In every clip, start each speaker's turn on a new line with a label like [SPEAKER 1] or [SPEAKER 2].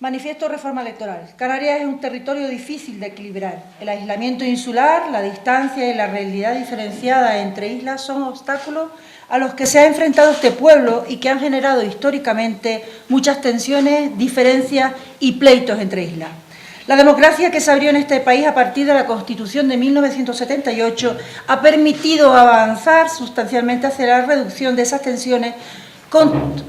[SPEAKER 1] Manifiesto Reforma Electoral. Canarias es un territorio difícil de equilibrar. El aislamiento insular, la distancia y la realidad diferenciada entre islas son obstáculos a los que se ha enfrentado este pueblo y que han generado históricamente muchas tensiones, diferencias y pleitos entre islas. La democracia que se abrió en este país a partir de la Constitución de 1978 ha permitido avanzar sustancialmente hacia la reducción de esas tensiones,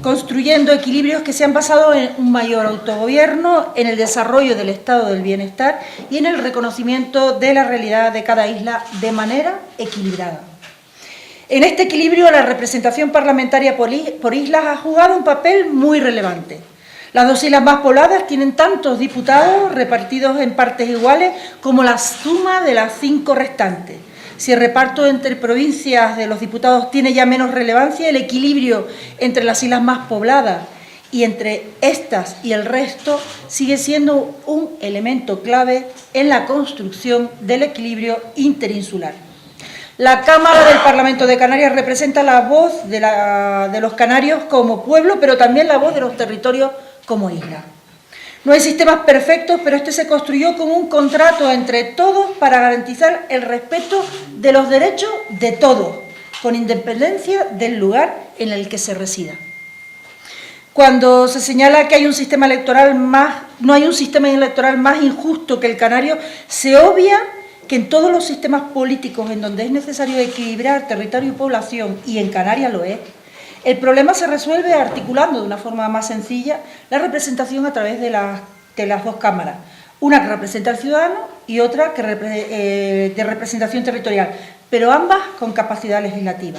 [SPEAKER 1] construyendo equilibrios que se han basado en un mayor autogobierno, en el desarrollo del estado del bienestar y en el reconocimiento de la realidad de cada isla de manera equilibrada. En este equilibrio, la representación parlamentaria por islas ha jugado un papel muy relevante. Las dos islas más pobladas tienen tantos diputados repartidos en partes iguales como la suma de las 5 restantes. Si el reparto entre provincias de los diputados tiene ya menos relevancia, el equilibrio entre las islas más pobladas y entre estas y el resto sigue siendo un elemento clave en la construcción del equilibrio interinsular. La Cámara del Parlamento de Canarias representa la voz de los canarios como pueblo, pero también la voz de los territorios como isla. No hay sistemas perfectos, pero este se construyó como un contrato entre todos para garantizar el respeto de los derechos de todos, con independencia del lugar en el que se resida. Cuando se señala que hay un sistema electoral no hay un sistema electoral más injusto que el canario, se obvia que en todos los sistemas políticos en donde es necesario equilibrar territorio y población, y en Canarias lo es, el problema se resuelve articulando de una forma más sencilla la representación a través de las dos cámaras, una que representa al ciudadano y otra que de representación territorial, pero ambas con capacidad legislativa,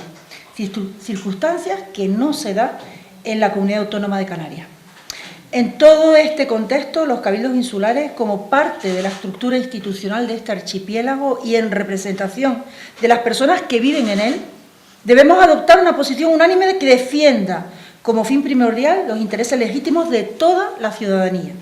[SPEAKER 1] circunstancias que no se da en la Comunidad Autónoma de Canarias. En todo este contexto, los cabildos insulares, como parte de la estructura institucional de este archipiélago y en representación de las personas que viven en él, debemos adoptar una posición unánime que defienda como fin primordial los intereses legítimos de toda la ciudadanía.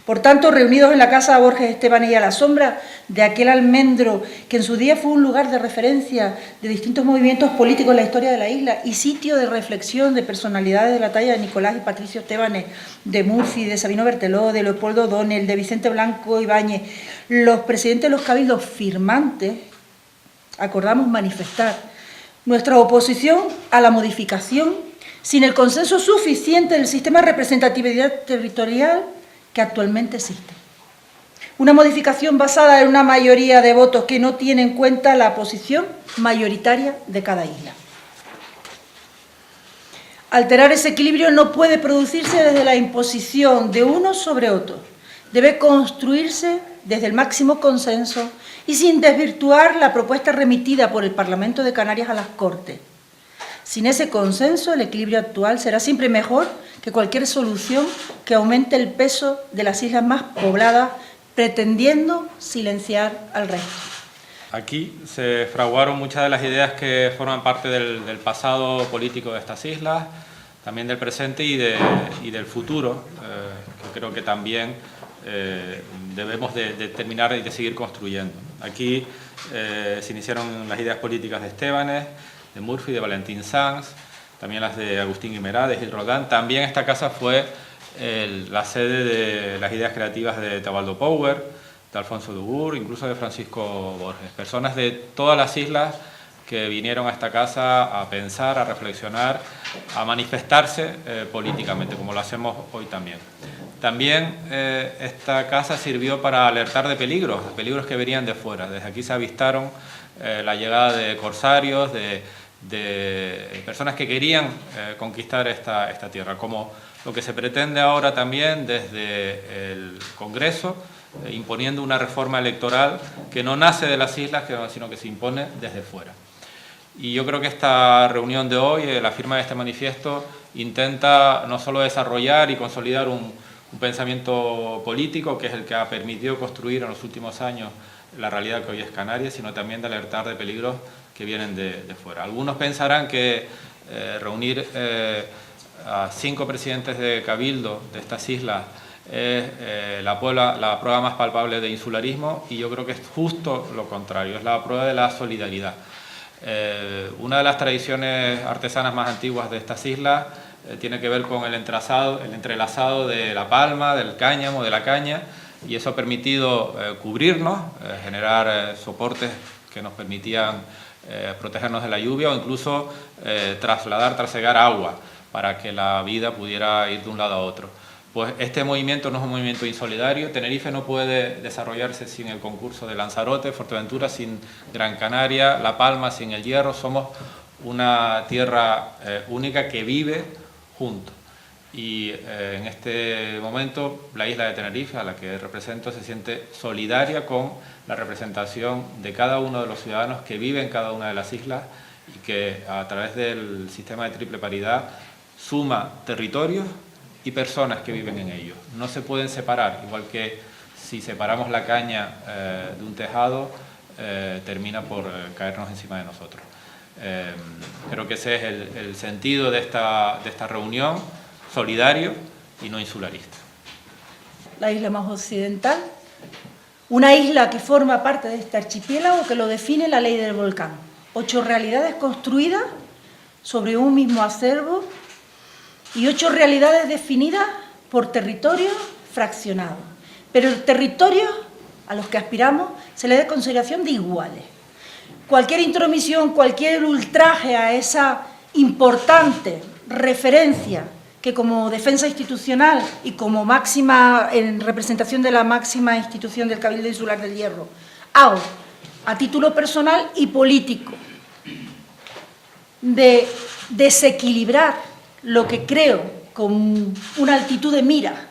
[SPEAKER 1] Por tanto, reunidos en la Casa Borges Estebanez y a la sombra de aquel almendro que en su día fue un lugar de referencia de distintos movimientos políticos en la historia de la isla y sitio de reflexión de personalidades de la talla de Nicolás y Patricio Estebanez, de Murphy, de Sabino Berteló, de Leopoldo O'Donnell, de Vicente Blanco Ibáñez, los presidentes de los cabildos firmantes, acordamos manifestar nuestra oposición a la modificación sin el consenso suficiente del sistema de representatividad territorial que actualmente existe. Una modificación basada en una mayoría de votos que no tiene en cuenta la posición mayoritaria de cada isla. Alterar ese equilibrio no puede producirse desde la imposición de unos sobre otros. Debe construirse desde el máximo consenso y sin desvirtuar la propuesta remitida por el Parlamento de Canarias a las Cortes. Sin ese consenso, el equilibrio actual será siempre mejor que cualquier solución que aumente el peso de las islas más pobladas, pretendiendo silenciar al resto.
[SPEAKER 2] Aquí se fraguaron muchas de las ideas que forman parte del pasado político de estas islas, también del presente y del futuro, que creo que también debemos de terminar y de seguir construyendo. Aquí se iniciaron las ideas políticas de Estebanez, de Murphy, de Valentín Sanz, también las de Agustín Guimerá, de Gil Roldán. También esta casa fue la sede de las ideas creativas de Tebaldo Power, de Alfonso Dugur, incluso de Francisco Borges. Personas de todas las islas que vinieron a esta casa a pensar, a reflexionar, a manifestarse políticamente, como lo hacemos hoy también. También esta casa sirvió para alertar de peligros que venían de fuera. Desde aquí se avistaron la llegada de corsarios, de personas que querían conquistar esta tierra, como lo que se pretende ahora también desde el Congreso, imponiendo una reforma electoral que no nace de las islas, sino que se impone desde fuera. Y yo creo que esta reunión de hoy, la firma de este manifiesto, intenta no solo desarrollar y consolidar un pensamiento político, que es el que ha permitido construir en los últimos años la realidad que hoy es Canarias, sino también de alertar de peligros que vienen de fuera. Algunos pensarán que reunir a 5 presidentes de cabildo de estas islas es la prueba más palpable de insularismo, y yo creo que es justo lo contrario, es la prueba de la solidaridad. Una de las tradiciones artesanas más antiguas de estas islas tiene que ver con el entrelazado de la palma, del cáñamo, de la caña, y eso ha permitido cubrirnos, generar soportes que nos permitían protegernos de la lluvia o incluso trasegar agua para que la vida pudiera ir de un lado a otro. Pues este movimiento no es un movimiento insolidario. Tenerife no puede desarrollarse sin el concurso de Lanzarote, Fuerteventura sin Gran Canaria, La Palma sin El Hierro. Somos una tierra única que vive juntos. Y en este momento la isla de Tenerife, a la que represento, se siente solidaria con la representación de cada uno de los ciudadanos que vive en cada una de las islas y que a través del sistema de triple paridad suma territorios y personas que viven en ellos. No se pueden separar, igual que si separamos la caña de un tejado, termina por caernos encima de nosotros. Creo que ese es el sentido de esta reunión, solidario y no insularista.
[SPEAKER 1] La isla más occidental, una isla que forma parte de este archipiélago que lo define la ley del volcán. 8 realidades construidas sobre un mismo acervo y 8 realidades definidas por territorios fraccionados. Pero el territorio a los que aspiramos se le da consideración de iguales. Cualquier intromisión, cualquier ultraje a esa importante referencia que como defensa institucional y como máxima, en representación de la máxima institución del Cabildo Insular del Hierro, hago a título personal y político de desequilibrar lo que creo con una altitud de mira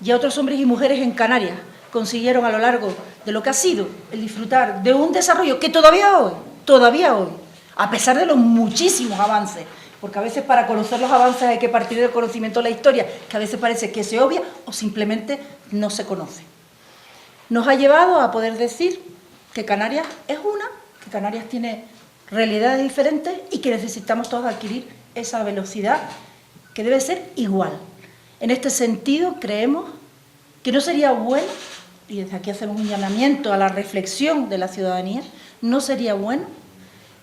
[SPEAKER 1] y a otros hombres y mujeres en Canarias consiguieron a lo largo de lo que ha sido el disfrutar de un desarrollo que todavía hoy, a pesar de los muchísimos avances, porque a veces para conocer los avances hay que partir del conocimiento de la historia, que a veces parece que se obvia o simplemente no se conoce. Nos ha llevado a poder decir que Canarias es una, que Canarias tiene realidades diferentes y que necesitamos todos adquirir esa velocidad que debe ser igual. En este sentido, creemos que no sería bueno, y desde aquí hacemos un llamamiento a la reflexión de la ciudadanía, no sería bueno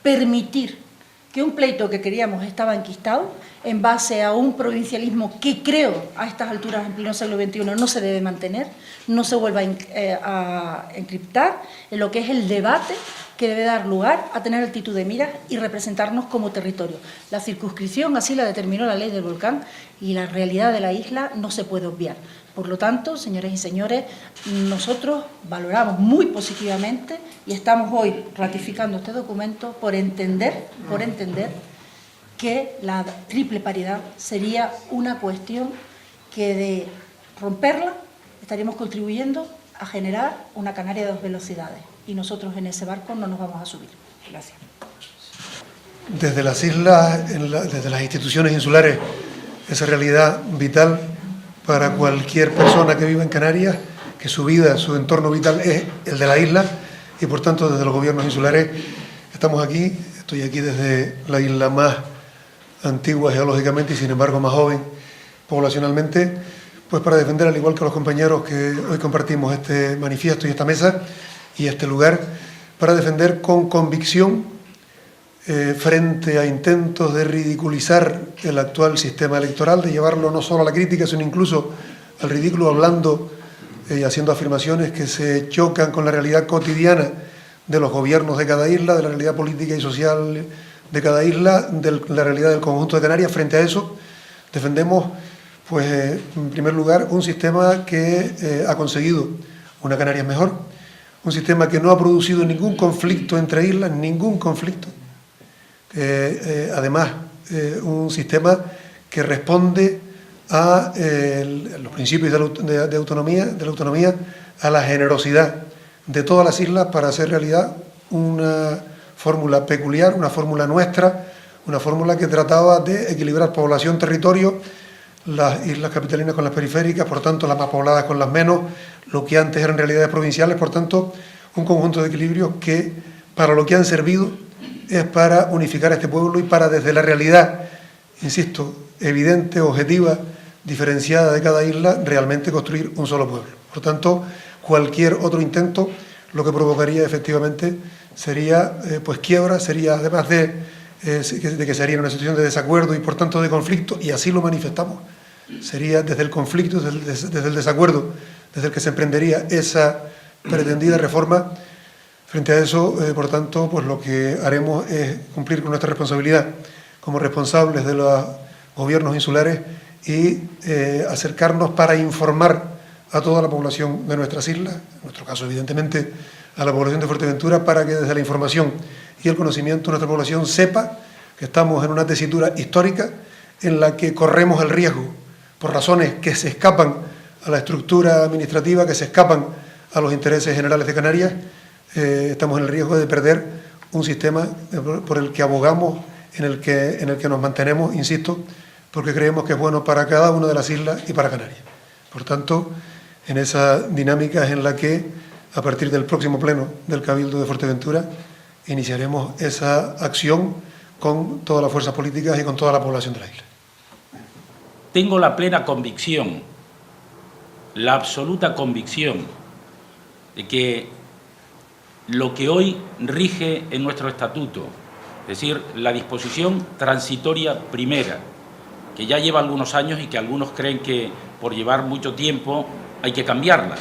[SPEAKER 1] permitir que un pleito que queríamos estaba enquistado en base a un provincialismo que creo a estas alturas en pleno siglo XXI no se debe mantener, no se vuelva a encriptar en lo que es el debate que debe dar lugar a tener altitud de miras y representarnos como territorio. La circunscripción así la determinó la ley del volcán y la realidad de la isla no se puede obviar. Por lo tanto, señores y señores, nosotros valoramos muy positivamente y estamos hoy ratificando este documento por entender que la triple paridad sería una cuestión que de romperla estaríamos contribuyendo a generar una Canaria de 2 velocidades y nosotros en ese barco no nos vamos a subir. Gracias.
[SPEAKER 3] Desde las islas, desde las instituciones insulares, esa realidad vital para cualquier persona que viva en Canarias, que su vida, su entorno vital es el de la isla y por tanto desde los gobiernos insulares estamos aquí, estoy aquí desde la isla más antigua geológicamente y sin embargo más joven poblacionalmente, pues para defender, al igual que los compañeros que hoy compartimos este manifiesto y esta mesa y este lugar, para defender con convicción frente a intentos de ridiculizar el actual sistema electoral, de llevarlo no solo a la crítica, sino incluso al ridículo, hablando y haciendo afirmaciones que se chocan con la realidad cotidiana de los gobiernos de cada isla, de la realidad política y social de cada isla, de la realidad del conjunto de Canarias. Frente a eso, defendemos, pues, en primer lugar, un sistema que ha conseguido una Canarias mejor, un sistema que no ha producido ningún conflicto entre islas, ningún conflicto. Además, un sistema que responde a los principios de la autonomía, a la generosidad de todas las islas para hacer realidad una fórmula peculiar, una fórmula nuestra, una fórmula que trataba de equilibrar población-territorio, las islas capitalinas con las periféricas, por tanto las más pobladas con las menos, lo que antes eran realidades provinciales, por tanto un conjunto de equilibrios que para lo que han servido es para unificar a este pueblo y para desde la realidad, insisto, evidente, objetiva, diferenciada de cada isla, realmente construir un solo pueblo. Por tanto, cualquier otro intento lo que provocaría efectivamente sería pues quiebra, sería además de de que se haría en una situación de desacuerdo y por tanto de conflicto, y así lo manifestamos. Sería desde el conflicto, desde el desacuerdo, desde el que se emprendería esa pretendida reforma. Frente a eso, por tanto, pues lo que haremos es cumplir con nuestra responsabilidad como responsables de los gobiernos insulares y acercarnos para informar a toda la población de nuestras islas, en nuestro caso, evidentemente, a la población de Fuerteventura, para que desde la información y el conocimiento nuestra población sepa que estamos en una tesitura histórica en la que corremos el riesgo, por razones que se escapan a la estructura administrativa, que se escapan a los intereses generales de Canarias, estamos en el riesgo de perder un sistema por el que abogamos, en el que nos mantenemos, insisto, porque creemos que es bueno para cada una de las islas y para Canarias. Por tanto, en esa dinámica es en la que, a partir del próximo pleno del Cabildo de Fuerteventura, iniciaremos esa acción con todas las fuerzas políticas y con toda la población de la isla.
[SPEAKER 4] Tengo la plena convicción, la absoluta convicción, de que lo que hoy rige en nuestro estatuto, es decir, la disposición transitoria primera, que ya lleva algunos años y que algunos creen que por llevar mucho tiempo hay que cambiarla.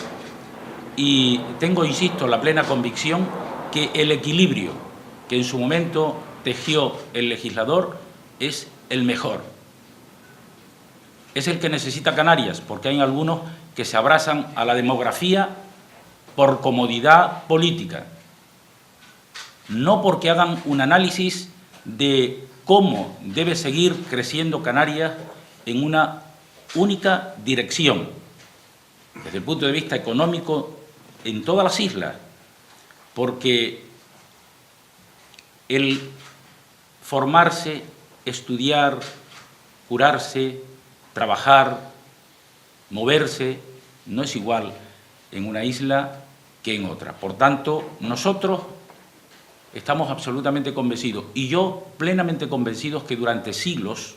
[SPEAKER 4] Y tengo, insisto, la plena convicción que el equilibrio que en su momento tejió el legislador es el mejor. Es el que necesita Canarias, porque hay algunos que se abrazan a la demografía por comodidad política, no porque hagan un análisis de cómo debe seguir creciendo Canarias en una única dirección, desde el punto de vista económico en todas las islas, porque el formarse, estudiar, curarse, trabajar, moverse, no es igual en una isla que en otra. Por tanto, nosotros estamos absolutamente convencidos, y yo plenamente convencidos, que durante siglos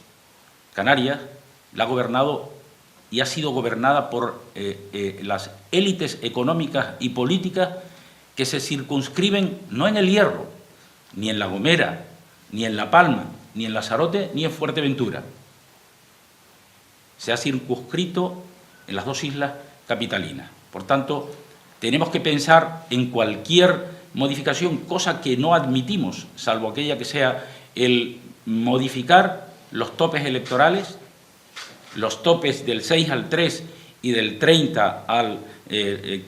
[SPEAKER 4] Canarias la ha gobernado y ha sido gobernada por las élites económicas y políticas que se circunscriben no en El Hierro, ni en La Gomera, ni en La Palma, ni en Lanzarote, ni en Fuerteventura. Se ha circunscrito en las dos islas capitalinas. Por tanto, tenemos que pensar en cualquier modificación, cosa que no admitimos, salvo aquella que sea el modificar los topes electorales, los topes del 6 al 3 y del 30 al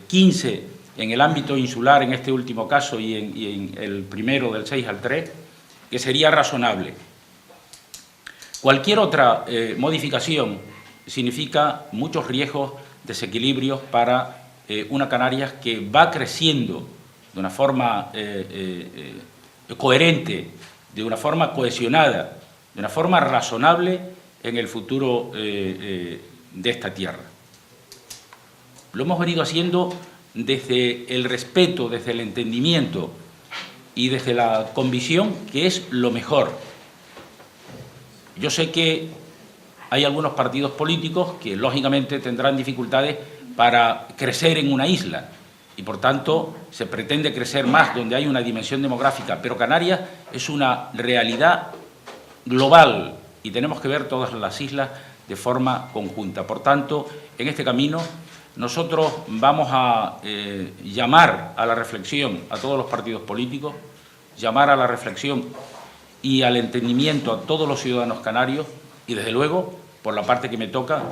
[SPEAKER 4] 15 en el ámbito insular, en este último caso, y en el primero del 6 al 3, que sería razonable. Cualquier otra modificación significa muchos riesgos, desequilibrios para una Canarias que va creciendo de una forma coherente, de una forma cohesionada, de una forma razonable en el futuro de esta tierra. Lo hemos venido haciendo desde el respeto, desde el entendimiento y desde la convicción que es lo mejor. Yo sé que hay algunos partidos políticos que lógicamente tendrán dificultades para crecer en una isla, y por tanto se pretende crecer más donde hay una dimensión demográfica, pero Canarias es una realidad global y tenemos que ver todas las islas de forma conjunta. Por tanto, en este camino nosotros vamos a llamar a la reflexión a todos los partidos políticos, llamar a la reflexión y al entendimiento a todos los ciudadanos canarios, y desde luego, por la parte que me toca,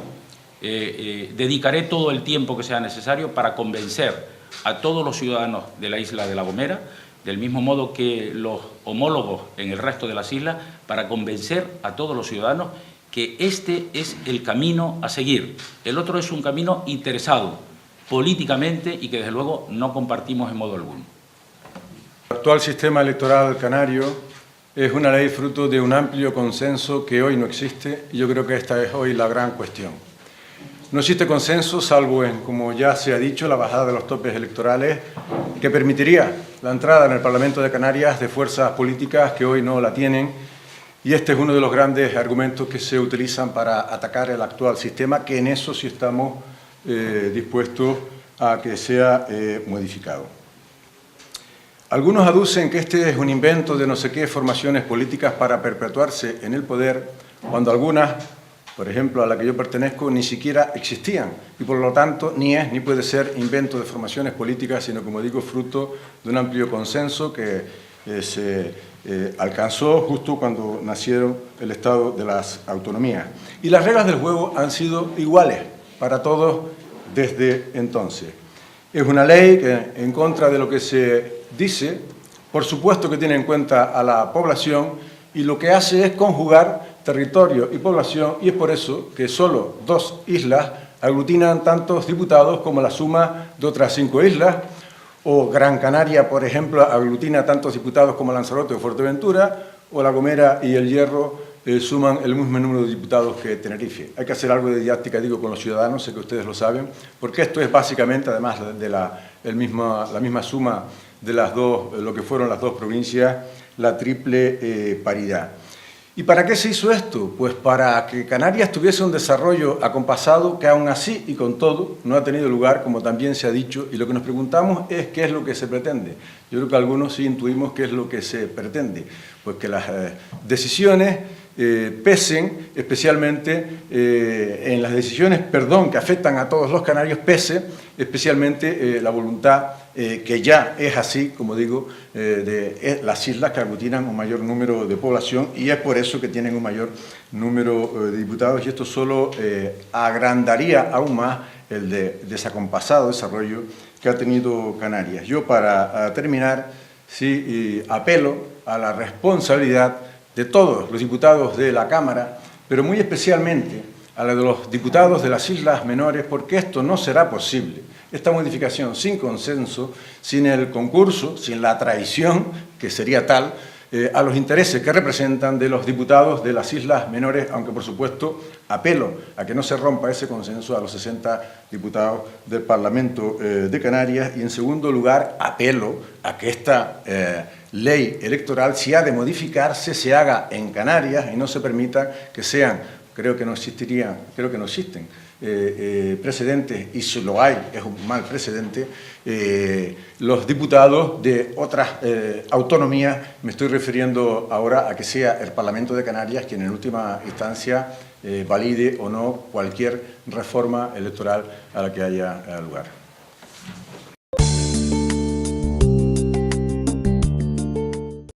[SPEAKER 4] dedicaré todo el tiempo que sea necesario para convencer a todos los ciudadanos de la isla de La Gomera, del mismo modo que los homólogos en el resto de las islas, para convencer a todos los ciudadanos que este es el camino a seguir. El otro es un camino interesado políticamente y que desde luego no compartimos en modo alguno.
[SPEAKER 5] El actual sistema electoral canario es una ley fruto de un amplio consenso que hoy no existe, y yo creo que esta es hoy la gran cuestión. No existe consenso, salvo en, como ya se ha dicho, la bajada de los topes electorales, que permitiría la entrada en el Parlamento de Canarias de fuerzas políticas que hoy no la tienen, y este es uno de los grandes argumentos que se utilizan para atacar el actual sistema, que en eso sí estamos dispuestos a que sea modificado. Algunos aducen que este es un invento de no sé qué formaciones políticas para perpetuarse en el poder, cuando algunas, por ejemplo, a la que yo pertenezco, ni siquiera existían y por lo tanto ni es ni puede ser invento de formaciones políticas, sino, como digo, fruto de un amplio consenso que se alcanzó justo cuando nacieron el Estado de las Autonomías. Y las reglas del juego han sido iguales para todos desde entonces. Es una ley que, en contra de lo que se dice, por supuesto que tiene en cuenta a la población y lo que hace es conjugar territorio y población, y es por eso que solo 2 islas aglutinan tantos diputados como la suma de otras 5 islas, o Gran Canaria, por ejemplo, aglutina tantos diputados como Lanzarote o Fuerteventura, o La Gomera y El Hierro suman el mismo número de diputados que Tenerife. Hay que hacer algo de didáctica, digo, con los ciudadanos, sé que ustedes lo saben, porque esto es básicamente, además de la misma suma de las dos, lo que fueron las 2 provincias, la triple paridad. ¿Y para qué se hizo esto? Pues para que Canarias tuviese un desarrollo acompasado que aún así y con todo no ha tenido lugar, como también se ha dicho, y lo que nos preguntamos es qué es lo que se pretende. Yo creo que algunos sí intuimos qué es lo que se pretende, pues que las decisiones pesen, especialmente en las decisiones, que afectan a todos los canarios, pese especialmente la voluntad que ya es así, como digo, de las islas que aglutinan un mayor número de población y es por eso que tienen un mayor número de diputados y esto solo agrandaría aún más el desacompasado desarrollo que ha tenido Canarias. Yo, para terminar, sí apelo a la responsabilidad de todos los diputados de la Cámara, pero muy especialmente a la de los diputados de las Islas Menores, porque esto no será posible. Esta modificación sin consenso, sin el concurso, sin la traición, que sería tal, a los intereses que representan de los diputados de las Islas Menores, aunque por supuesto apelo a que no se rompa ese consenso a los 60 diputados del Parlamento de Canarias y en segundo lugar apelo a que esta ley electoral, si ha de modificarse, se haga en Canarias y no se permita que sean, creo que no existen precedentes, y si lo hay, es un mal precedente, los diputados de otras autonomías, me estoy refiriendo ahora a que sea el Parlamento de Canarias quien en última instancia valide o no cualquier reforma electoral a la que haya lugar.